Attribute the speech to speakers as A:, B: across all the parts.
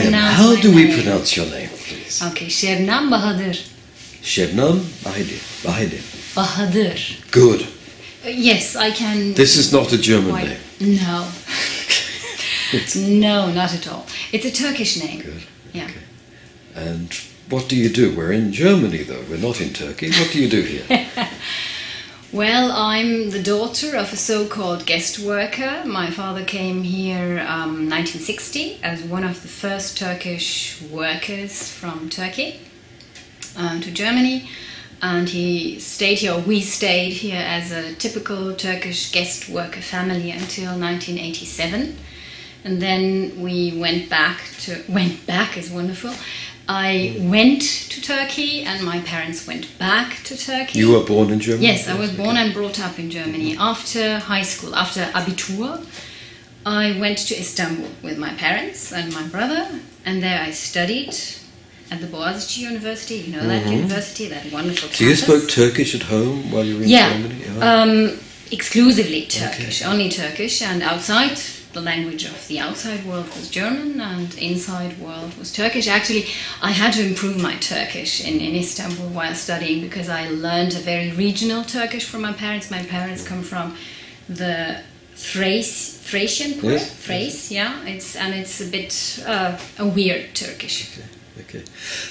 A: pronounce
B: How
A: my
B: do we
A: name.
B: pronounce your name, please?
A: Okay, Şebnem Bahadır.
B: Şebnem Bahadır.
A: Bahadır.
B: Good.
A: Yes, I can...
B: This is not a German
A: Why-
B: name.
A: No. No, not at all. It's a Turkish name.
B: Good.
A: Yeah.
B: Okay. And what do you do? We're in Germany, though. We're not in Turkey. What do you do here?
A: Well, I'm the daughter of a so-called guest worker. My father came here 1960 as one of the first Turkish workers from Turkey to Germany. And he stayed here, or we stayed here as a typical Turkish guest worker family until 1987. And then we went back is wonderful. I went to Turkey and my parents went back to Turkey.
B: You were born in Germany?
A: Yes, I was born and brought up in Germany. After high school, after Abitur, I went to Istanbul with my parents and my brother, and there I studied at the Boğaziçi University. You know that university, that wonderful campus.
B: So you spoke Turkish at home while you were in Germany?
A: Exclusively Turkish, only Turkish, and outside, the language of the outside world was German and inside world was Turkish. Actually, I had to improve my Turkish in Istanbul while studying because I learned a very regional Turkish from my parents. My parents come from the Thracian part,
B: Yes.
A: Thrace, yeah. It's a bit a weird Turkish.
B: Okay.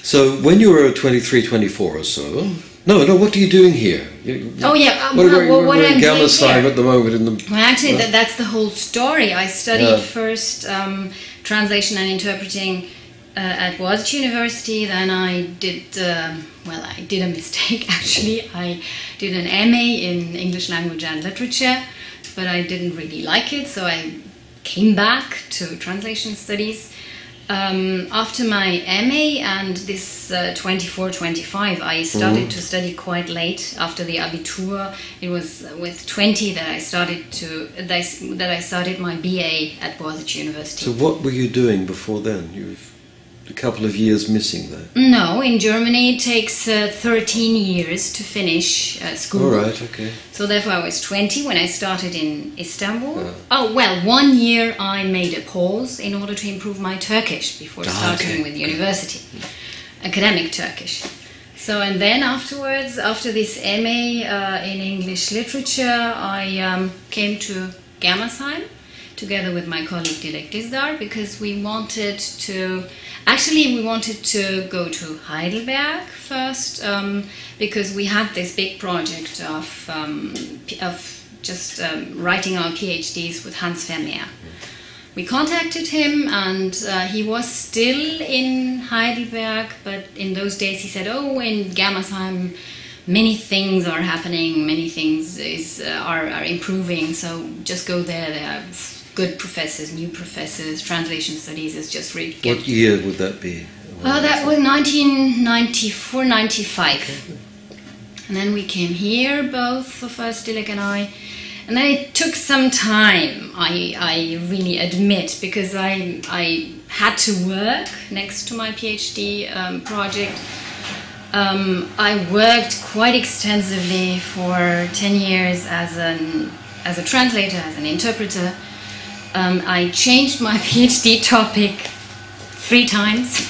B: So when you were 23, 24 or so... No, what are you doing here?
A: What
B: we're in
A: I'm doing
B: Germersheim
A: here.
B: at the moment.
A: Well, actually, that's the whole story. I studied first translation and interpreting at Boğaziçi University. Then I did, I did a mistake actually. I did an MA in English Language and Literature, but I didn't really like it, so I came back to translation studies. After my MA and this 24-25, I started to study quite late. After the Abitur, it was with 20 that I started my BA at Boğaziçi University.
B: So what were you doing before then? You've a couple of years missing there.
A: No, in Germany it takes 13 years to finish school.
B: All right, okay.
A: So therefore I was 20 when I started in Istanbul. Oh, well, 1 year I made a pause in order to improve my Turkish before starting with university. Academic Turkish. So, and then afterwards, after this MA in English Literature, I came to Germersheim together with my colleague Dilek Dizdar because we wanted to go to Heidelberg first because we had this big project of just writing our PhDs with Hans Vermeer. We contacted him and he was still in Heidelberg, but in those days he said, oh, in Germersheim many things are happening, many things are improving, so just go there. There are good professors, new professors, translation studies is just really good.
B: What year would that be?
A: That was 1994, 95.
B: Okay.
A: And then we came here, both of us, Dilek and I. And then it took some time, I really admit, because I had to work next to my PhD project. I worked quite extensively for 10 years as a translator, as an interpreter. I changed my PhD topic 3 times,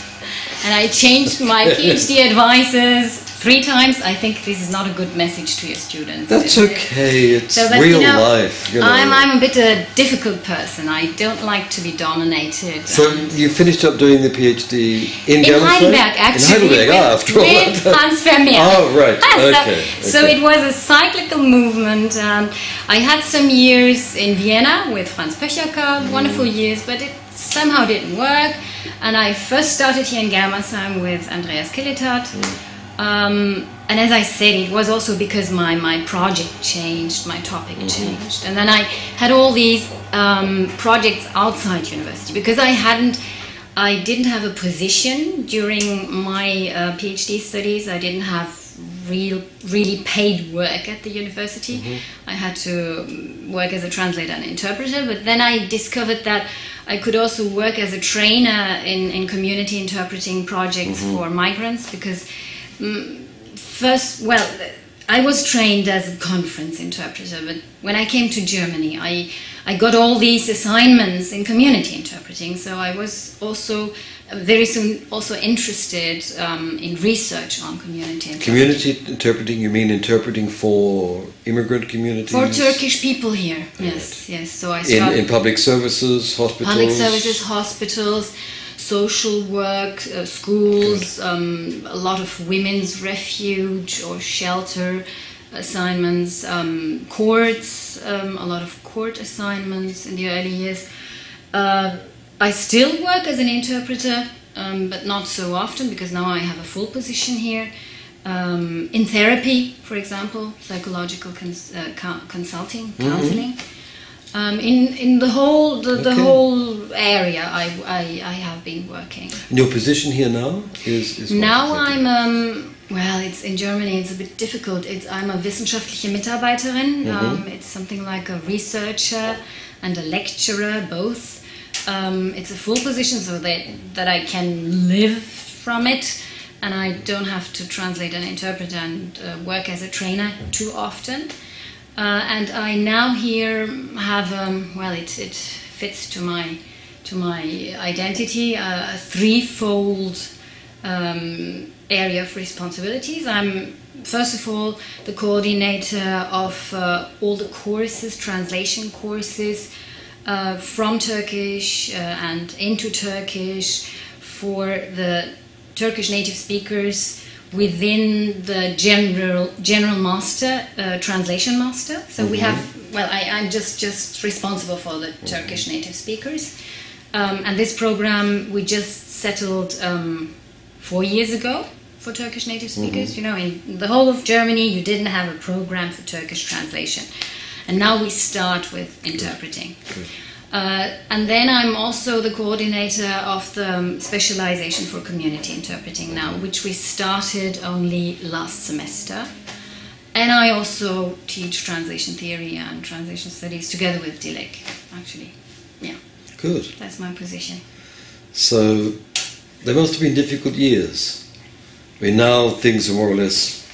A: and I changed my PhD advisors 3 times. I think this is not a good message to your students.
B: That's okay, it's
A: so that,
B: real life. You know.
A: I'm a bit a difficult person. I don't like to be dominated.
B: So you finished up doing the PhD in
A: Heidelberg, actually.
B: In Heidelberg, after all.
A: With Hans Vermeer.
B: Oh, right. Okay.
A: So it was a cyclical movement. I had some years in Vienna with Franz Pöchacker, wonderful years, but it somehow didn't work. And I first started here in Germersheim with Andreas Kilitat. And as I said, it was also because my project changed, my topic changed. And then I had all these projects outside university because I didn't have a position during my PhD studies. I didn't have really paid work at the university. I had to work as a translator and interpreter, but then I discovered that I could also work as a trainer in community interpreting projects for migrants because I was trained as a conference interpreter, but when I came to Germany, I got all these assignments in community interpreting, so I was also very soon also interested in research on community interpreting.
B: Community interpreting, you mean interpreting for immigrant communities?
A: For Turkish people here, yes, yes. So I started
B: in public services, hospitals?
A: Public services, hospitals, social work, schools, a lot of women's refuge or shelter assignments, courts, a lot of court assignments in the early years. I still work as an interpreter, but not so often because now I have a full position here. In therapy, for example, psychological consulting, counseling. In the whole whole area, I have been working.
B: And your position here now is
A: now I'm well, it's in Germany. It's a bit difficult. I'm a wissenschaftliche Mitarbeiterin. It's something like a researcher and a lecturer, both. It's a full position, so that I can live from it, and I don't have to translate and interpret and work as a trainer too often. And I now here have well, it fits to my identity, a threefold area of responsibilities. I'm first of all the coordinator of all the courses, translation courses from Turkish and into Turkish for the Turkish native speakers within the general master, translation master. So we have, well, I'm just responsible for the Turkish native speakers. And this program we just settled 4 years ago for Turkish native speakers. You know, in the whole of Germany you didn't have a program for Turkish translation. And now we start with interpreting. And then I'm also the coordinator of the specialization for community interpreting now, which we started only last semester. And I also teach translation theory and translation studies together with Dilek, actually. Yeah.
B: Good.
A: That's my position.
B: So there must have been difficult years. I mean, now things are more or less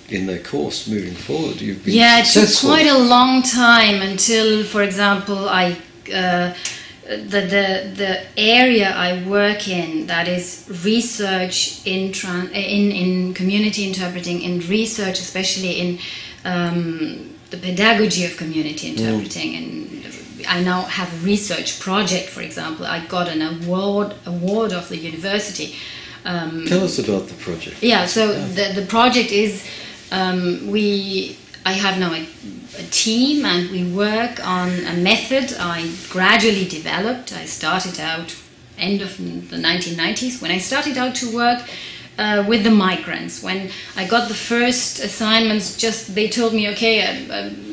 B: in their course moving forward. You've been successful.
A: It took quite a long time until, for example, the area I work in, that is research in community interpreting, in research especially in the pedagogy of community interpreting, and I now have a research project, for example. I got an award of the university.
B: Tell us about the project.
A: Yeah, so the project is I have now a team, and we work on a method I gradually developed. I started out end of the 1990s when I started out to work with the migrants. When I got the first assignments, they told me, okay,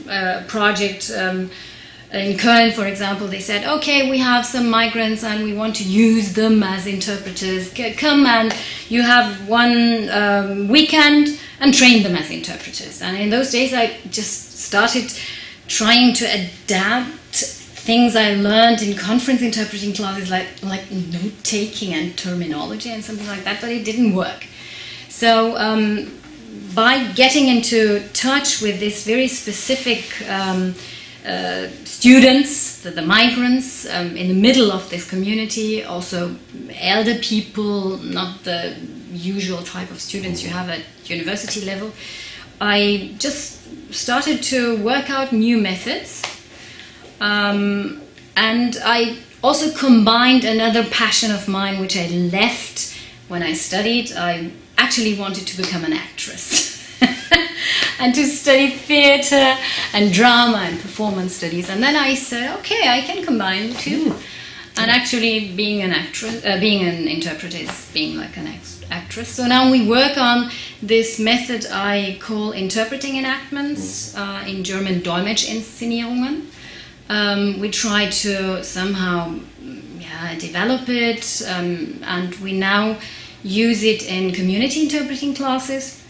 A: a project in Köln, for example, they said, okay, we have some migrants and we want to use them as interpreters. Come and you have one weekend and train them as interpreters. And in those days I just started trying to adapt things I learned in conference interpreting classes, like note-taking and terminology and something like that, but it didn't work. So by getting into touch with this very specific students, the migrants in the middle of this community, also elder people, not the usual type of students you have at university level, I just started to work out new methods, and I also combined another passion of mine which I left when I studied. I actually wanted to become an actress. And to study theatre and drama and performance studies, and then I said, okay, I can combine the two. And actually, being an actress, being an interpreter is being like an actress. So now we work on this method I call interpreting enactments, in German Dolmetsinszenierungen. We try to somehow develop it, and we now use it in community interpreting classes.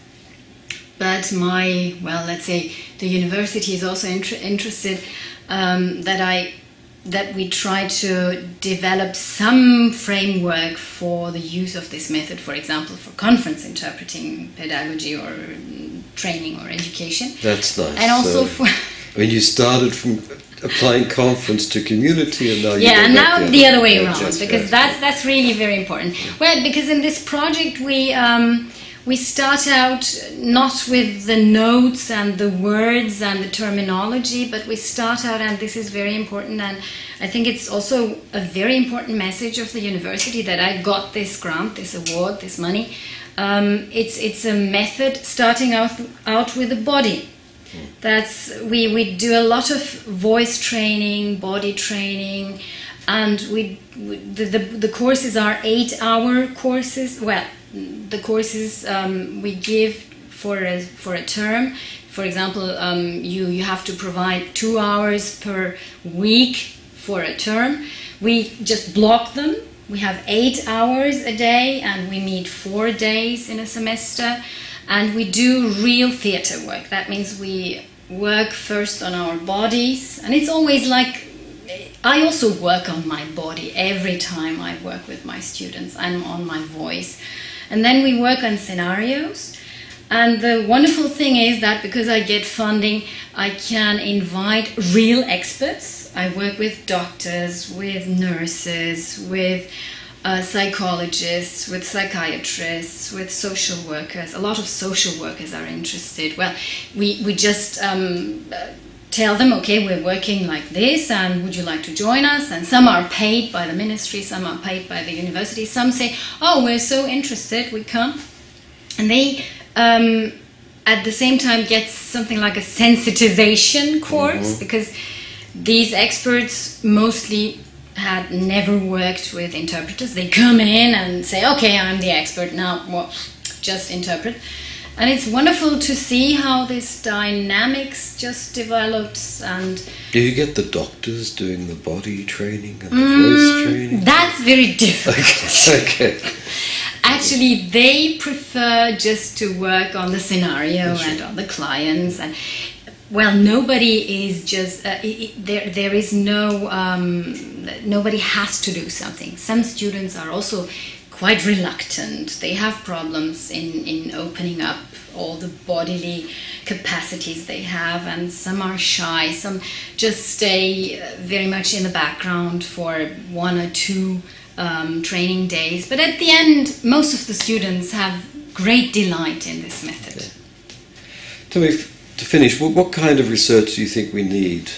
A: But let's say the university is also interested that we try to develop some framework for the use of this method, for example, for conference interpreting pedagogy or training or education.
B: That's nice.
A: And also
B: I mean, you started from applying conference to community, and now
A: and now the other way around,
B: just
A: because that's really very important. Well, because in this project we start out not with the notes and the words and the terminology, but we start out, and this is very important, and I think it's also a very important message of the university that I got this grant, this award, this money. It's a method starting out with the body. We do a lot of voice training, body training, and the courses are 8-hour courses. Well, the courses we give for a term. For example, you have to provide 2 hours per week for a term. We just block them. We have 8 hours a day, and we meet 4 days in a semester. And we do real theatre work. That means we work first on our bodies. And it's always like, I also work on my body every time I work with my students. I'm on my voice. And then we work on scenarios. And the wonderful thing is that because I get funding, I can invite real experts. I work with doctors, with nurses, with psychologists, with psychiatrists, with social workers. A lot of social workers are interested. Well, we just tell them, okay, we're working like this, and would you like to join us? And some are paid by the ministry, some are paid by the university. Some say, oh, we're so interested, we come. And they, at the same time, get something like a sensitization course, because these experts mostly had never worked with interpreters. They come in and say, okay, I'm the expert now, well, just interpret. And it's wonderful to see how this dynamics just develops. And
B: do you get the doctors doing the body training and the voice training?
A: That's very difficult.
B: Okay.
A: Actually, they prefer just to work on the scenario and on the clients. And well, nobody is just there is no nobody has to do something. Some students are also quite reluctant. They have problems in opening up all the bodily capacities they have, and some are shy. Some just stay very much in the background for 1 or 2 training days. But at the end, most of the students have great delight in this method.
B: Okay. Tell me, to finish, what kind of research do you think we need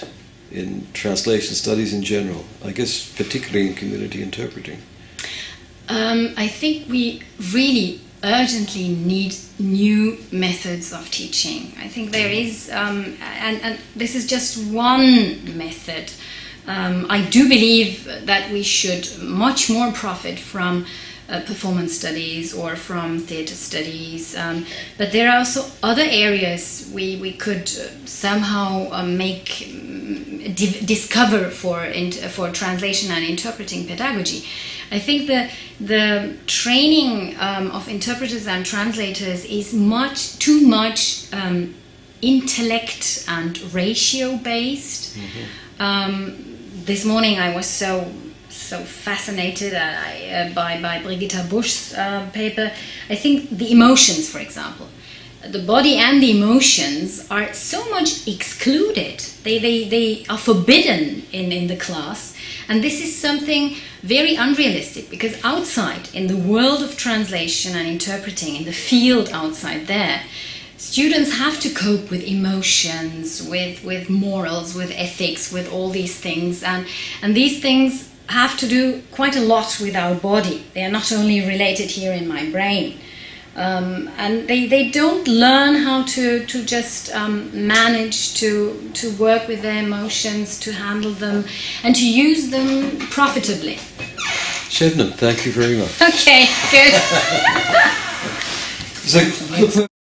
B: in translation studies in general? I guess particularly in community interpreting.
A: I think we really urgently need new methods of teaching. I think there is, and this is just one method. I do believe that we should much more profit from performance studies or from theatre studies, but there are also other areas we could somehow discover for translation and interpreting pedagogy. I think the training of interpreters and translators is too much intellect and ratio based. This morning I was so fascinated by Brigitta Busch's paper. I think the emotions, for example, the body and the emotions are so much excluded. They are forbidden in the class. And this is something very unrealistic, because outside, in the world of translation and interpreting, in the field outside there, students have to cope with emotions, with morals, with ethics, with all these things. And these things have to do quite a lot with our body. They are not only related here in my brain. And they don't learn how to just manage to work with their emotions, to handle them, and to use them profitably.
B: Şebnem, thank you very much.
A: Okay, good.
B: So,